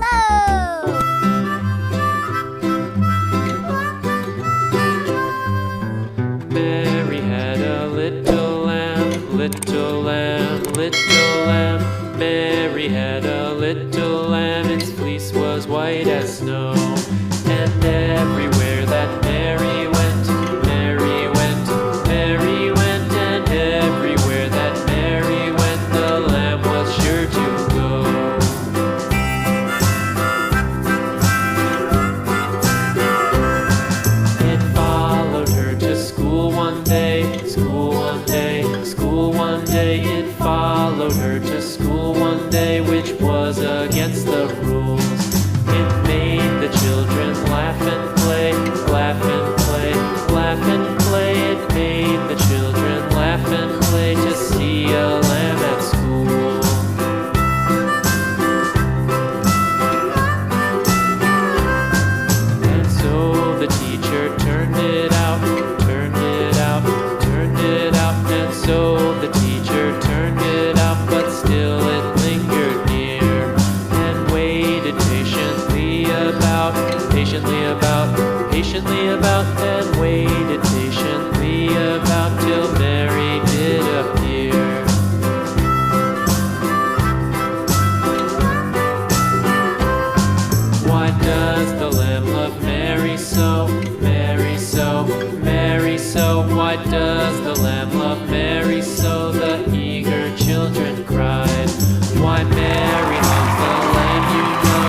Amnilo! Mary had a little lamb, little lamb, little lamb. Mary had a little lamb, its fleece was white as snow. And everywhere that Mary went, Mary went, Mary went. And everywhere that Mary went, the lamb was sure to go. It followed her to school one day, school one day, school one day. It followed her to school one day, which was against the rules. It made the children laugh and play, laugh and play, laugh and play. It made the children laugh and play to see a lamb at school. And so the teacher turned it out, turned it out, turned it out. And so the teacher turned it out, but still it lingered near and waited patiently about, patiently about, patiently about. And